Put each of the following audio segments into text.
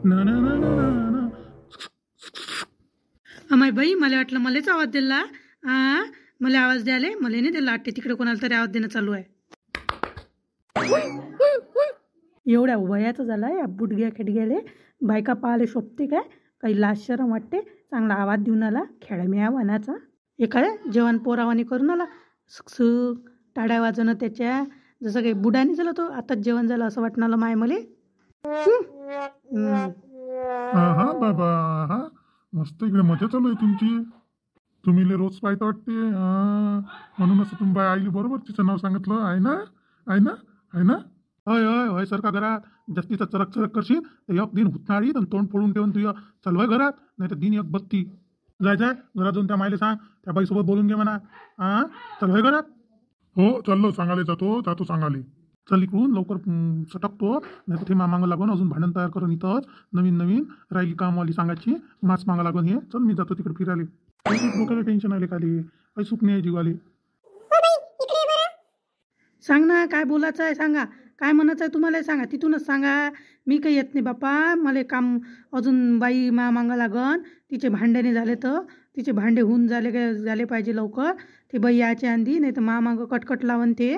ना ना ना ना ना ना. अमाय बाई, मला वाटलं मलाच आवाज दिला. मला आवाज द्याले, मला नाही दिला वाटते. तिकडे कोणाला तरी आवाज देणं चालू आहे. एवढ्या वयाचं झालं या बुडग्या खेडग्याले बायका पाहायला शोभते काय? काही लाज शरम वाटते? चांगला आवाज देऊन आला खेळम्या वनाचा. एखाद्या जेवण पोरावानी करून आला सुख टाड्या वाजवणं त्याच्या. जसं काही बुडानी झालं तो आताच जेवण झालं असं वाटणार माय मले. हा बाबा, हा मस्त इकडे मजा चालू आहे तुमची. तुम्ही रोज पाहता वाटते. म्हणूनच तुम्ही बाय आईली बरोबर तिचं नाव सांगितलं. आहे ना, आहे ना, आहे ना. होय होय होय सर का घरात जास्तीचा चरक चरक करशील तर एक दिन हुतनाळी आणि तोंड फोडून ठेवून तुझ्या चलवाय घरात, नाही तर दिन एक बत्ती. जाय जाय घरात जाऊन त्या मायले सांग, त्या बाईसोबत बोलून घे म्हणा. चलवाय घरात. हो चाललो, सांगाले जातो सांगाले. चल इकडून लवकर सटकतो, नाही तर ते मामांग लागून अजून भांडण तयार करून इथंच नवीन नवीन राहिली कामवाली सांगायची मास मागा लागून. हे चल मी जातो तिकडे फिरायला. डोक्याला टेन्शन आले खाली, काही सुख नाही जीवाले. सांग ना काय बोलायचं आहे, सांगा काय म्हणायचं आहे तुम्हाला सांगा, तिथूनच सांगा. मी काही येत नाही बापा, मला काम अजून बाई मामांग लागन. तिचे भांडे नाही झाले तर तिचे भांडे होऊन झाले पाहिजे लवकर. ते बाई यायच्या आधी, नाही तर मामांग कटकट लावून ते.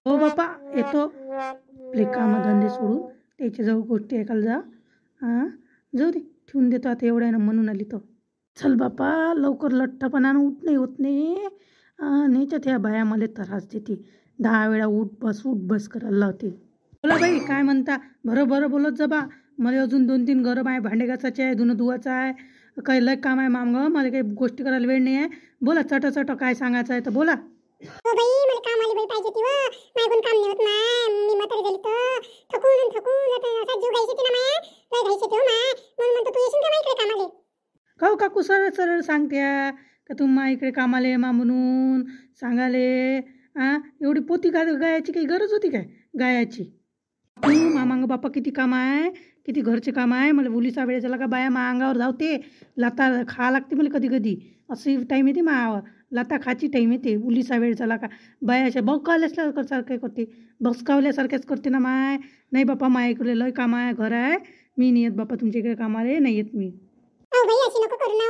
हो बापा येतो. आपले कामधंदे सोडून त्याच्याजवळ गोष्टी ऐकायला जा. जाऊ दे, ठेवून देतो आता एवढ्या ना म्हणून आली तो. चल बापा लवकर, लठ्ठपणानं उठ नाही होत नाही. नाही तर त्या बाया मला त्रास देते. 10 वेळा उठ बस करायला लावते. बोला बाई काय म्हणता? बरं बोलत जा बा. मला अजून 2-3 घरं आहे, भांडे घासायचे आहे, धुणं धुवायचं आहे, काही लय काम आहे मामग. मला काही गोष्टी करायला वेळ नाही आहे. बोला चट काय सांगायचं आहे तर बोला. हो बाई, मला कामाला बाई पाहिजे ती. माझ्याकडून काम नाही होत माय. मी म्हातारी झाली तर थकून असा जीव घायची ती ना माया. लय घायची ती हो माय. म्हणून म्हणतो तू येशील का माझ्याकडे कामाले? काऊ काकू सरळ सांगत्या का तुम्हा इकडे कामाला ये मा म्हणून सांगाले. एवढी पोती गायाची काही गरज होती काय गायाची? मामांग बापा किती काम आहे, किती घरचे काम आहे. मला उलीचा वेळ झाला का बाया मा अंगावर धावते. लाता खा लागते मला कधी अशी टाईम येते मा लाता खाची टाईम येते. उलीचा वेळ झाला का बाया अशा बकावल्यासारखे करते, बसकावल्यासारख्याच करते ना माय. नाही बापा माझ्याकडे लय काम आहे, घर आहे. मी नाही येत बापा तुमच्या इकडे कामाला नाही येत मी. बाई अशी नको करू ना,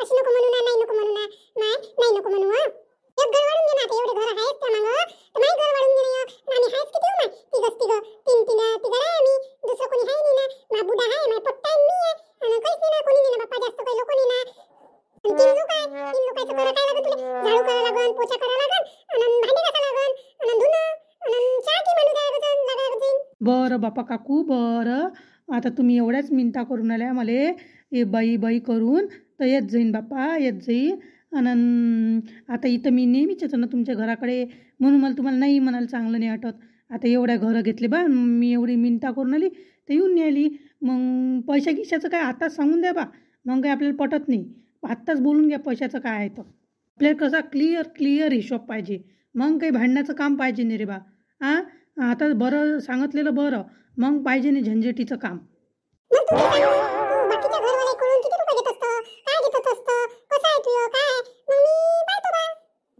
अशी नको म्हणू ना, नाही नको म्हणू ना माय, नाही नको म्हणू. एक घर वाढून घे ना, आता एवढे घर आहेत त्या मागं, तर माय घर वाढून घे ना. आम्ही आहेच किती हो माय, तिघं आहे आम्ही, दुसरं कोणी आहे नाही ना. मा बुडा आहे, माय पट्टा आहे, मी आहे, आणि काहीच नाही ना, कोणी नाही ना बाप्पा, जास्त काही लोक नाही ना. 3 लोक आहे, 3 लोकांचं करा काय लागन तुला? झाडू करा लागन, पोछा करा लागन, आणि भांडे घासा लागन, आणि धुणं, आणि चहा की बनवू द्या लागन. बरं बापा काकू बरं. आता तुम्ही एवढ्याच मिनता करून आल्या मला हे बाई करून, तर येत जाईन बापा, येत जाईन. आणि आता इथं मी नेहमीच येतो ना तुमच्या घराकडे, म्हणून मला तुम्हाला नाही म्हणाल चांगलं नाही वाटत. आता एवढ्या घरं घेतले बा, मी एवढी मिनता करून आली तर येऊन नाही आली. मग पैशा गिशाचं काय आत्ताच सांगून द्या बा, मग काय आपल्याला पटत नाही. आत्ताच बोलून घ्या पैशाचं काय आहे तर. आपल्याला कसा क्लिअर हिशोब पाहिजे, मग काही भांडण्याचं काम पाहिजे नाही रे बा. आता बरं सांगितलेलं बरं, मग पाहिजे नाही झंझटीचं काम.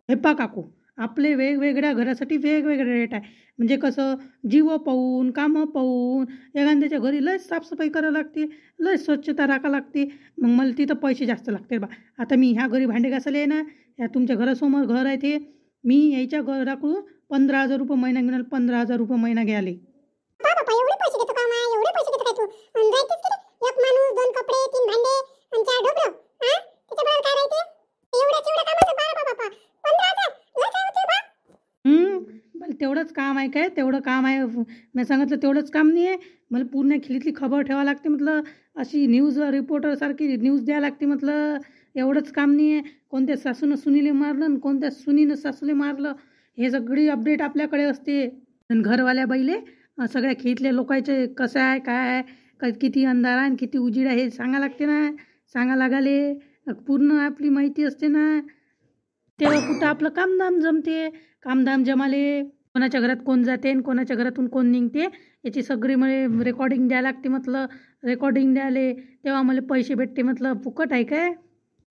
हे पा काकू, आपले वेगवेगळ्या घरासाठी वेगवेगळे रेट आहे. म्हणजे कसं जीव पाहून कामं पाहून एखाद्याच्या घरी लय साफसफाई करावं लागते, लय स्वच्छता राखावं लागते. मग मला तिथं पैसे जास्त लागते बा. आता मी ह्या घरी भांडे घासायला आहे ना, ह्या तुमच्या घरासमोर घर आहे ते, मी यायच्या घराकडून 15,000 रुपये महिना घेऊन 15,000 रुपये महिना घ्याले. एवढे पैसे घेतो का माय? एवढे पैसे घेतो काय तू? जायचंच किती? एक माणूस, 2 कपडे, 3 भांडे आणि 4 ढोकळं. त्याच्याबरोबर काय राहते? एवढ्या कामाचं बापा 15,000 लय काय होते बा? बरं तेवढंच काम आहे काय? तेवढं काम आहे मी सांगितलं, तेवढंच काम नाही आहे. मला पूर्ण खिलीतली खबर ठेवावं लागते म्हटलं, अशी न्यूज रिपोर्टरसारखी न्यूज द्यावं लागते म्हटलं. एवढंच काम नाही आहे. कोणत्या सासूनं सुनीले मारलं आणि कोणत्या सुनीनं सासूले मारलं, हे सगळी अपडेट आपल्याकडे असते. आणि घरवाल्या बाईले सगळ्या खेळीतल्या लोकांचे कसं आहे काय आहे, किती अंधार आहे आणि किती उजीड आहे हे सांगा लागते ना. सांगा लागाले पूर्ण आपली माहिती असते ना. तेव्हा कुठं आपलं कामधाम जमते. कामधाम जमाले कोणाच्या घरात कोण जाते आणि कोणाच्या घरातून कोण निघते याची सगळी मला रेकॉर्डिंग द्यायला लागते म्हटलं. रेकॉर्डिंग द्यायले तेव्हा मला पैसे भेटते म्हटलं. फुकट आहे काय?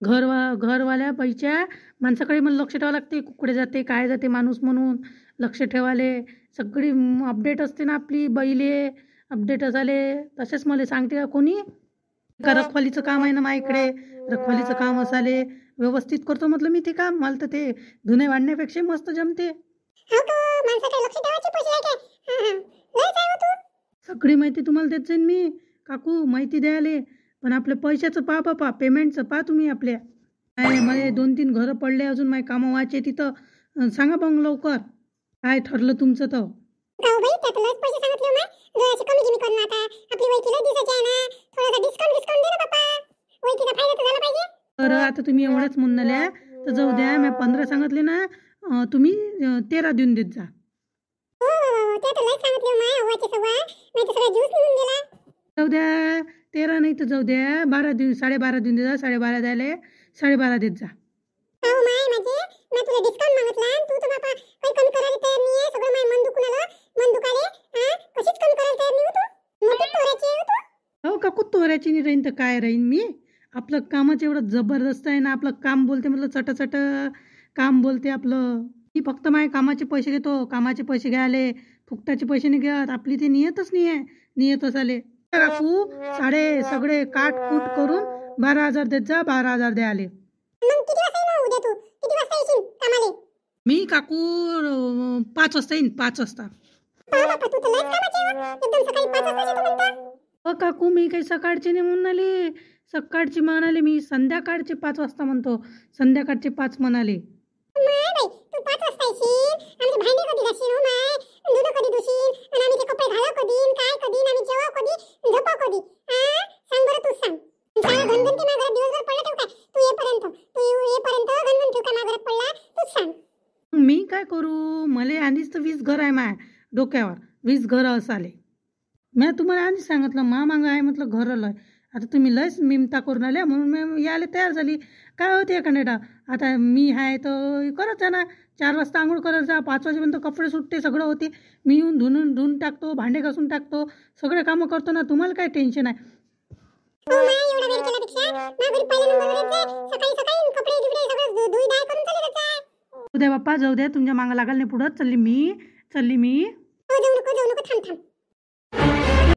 घरवाल्या बाईच्या माणसाकडे मला लक्ष ठेवावं लागते. कुकडे जाते काय जाते माणूस म्हणून. लक्ष ठेवाले सगळी अपडेट असते ना आपली बैले अपडेट असाले तसेच मला सांगते का कोणी का रखवालीचं काम आहे ना माझ्याकडे रखवालीचं काम असाले व्यवस्थित करतो म्हटलं मी ते काम मला तर ते धुणे वाढण्यापेक्षा मस्त जमते हो तो माणसाकडे लक्ष ठेवायची पैसे आहे काय लयच आहे हो तू सगळी माहिती तुम्हाला देत जाईन मी काकू माहिती द्यायले पण आपल्या पैशाचं पहा बापा पेमेंटचं पहा तुम्ही आपल्या काय मला 2-3 घरं पडले अजून माझे कामं व्हायचे तिथं सांगा मग लवकर काय ठरलं तुमचं तर गाव बाई त्यात लयच पैसे सांगितले माय जराशी कमी गिमी कर ना आता आपली वैकी लय दिवसाची आहे ना थोडासा डिस्काउंट दे ना बापा वैकीचा फायदा तर झाला पाहिजे तर आता तुम्ही एवढ्याच म्हणल्या तर जाऊ द्या मी 15 सांगितले ना तुम्ही 13 देऊन देत जा हो ते तर लयच सांगितले माय हवाचे सव्वा नाही तर सगळा ज्यूस निघून गेला जाऊ द्या 13 नाही तर जाऊ द्या 12 देऊन 12.5 देऊन देत जा 12.5 द्यायला 12.5 देत जा हो माय म्हणजे मी तुला डिस्काउंट मागितला आणि तू तर बापा काही कमी करायला तयार नाही आहे सगळं माय मन दुखून आलं मन दुखाले कशीच कमी करायला तयार नाही हो तू मोठी तोराची आहे हो तू हो काकू तोऱ्याची नाही राहीन तर काय राहीन मी आपलं कामाचं एवढं जबरदस्त आहे ना आपलं काम बोलते म्हटलं चटचट काम बोलते आपलं मी फक्त माझ्या कामाचे पैसे घेतो कामाचे पैसे घ्यायले फुकटाचे पैसे नाही घेत आपली ते नियतच नाही आहे नियतच आले काकू सगळे काट कूट करून 12,000 देत जा 12,000 द्यायले मग किती वाजता येणार उद्या तू किती वाजता येशील कामाले मी काकू 5 वाजता येईन 5 वाजता हो बापा तू तर लयच कामाची आहे हो. एकदम सकाळी 5 वाजता येतो म्हणतो हो काकू मी काही सकाळची नाही म्हणून आले सकाळची म्हणाले मी संध्याकाळचे 5 वाजता म्हणतो संध्याकाळचे 5 म्हणाले माय बाई तू 5 वाजता येशील आमचे भांडे कधी घासशील हो माय धुणं कधी धुशील आणि आम्ही ते कपडे घालाव कधी आणि काय कधी आणि आम्ही जेवाव कधी झोपाव कधी सांग बरं तूच सांग सारा घनघन ते माझ्या घरात दिवसभर पडला ठेव काय तू येपर्यंत घनघन ठेव काय माझ्या घरात पडला तूच सांग मी काय करू मला आधीच तर 20 घर आहे माय डोक्यावर 20 घरं असाले मी तुम्हाला आधीच सांगितलं मांग आहे म्हटलं घरं लय आता तुम्ही लयच मिमता करून आल्या म्हणून मी यायला तयार झाली काय होते कनेडा आता मी आहे तर करत जा ना 4 वाजता आंघोळ करत जा 5 वाजेपर्यंत कपडे सुटते सगळं होते मी येऊन धुवून टाकतो भांडे घासून टाकतो सगळे कामं करतो ना तुम्हाला काय टेन्शन आहे हो माय एवढा वेळ केल्यापेक्षा माझ्या घरी पहिल्या नंबरवर येत जा सकाळी कपडे गिपडे सगळं धुई धाय करून चालले जात जा उद्या बाप्पा जाऊ द्या तुमच्या मागं लागाल नाही पुढं चालली मी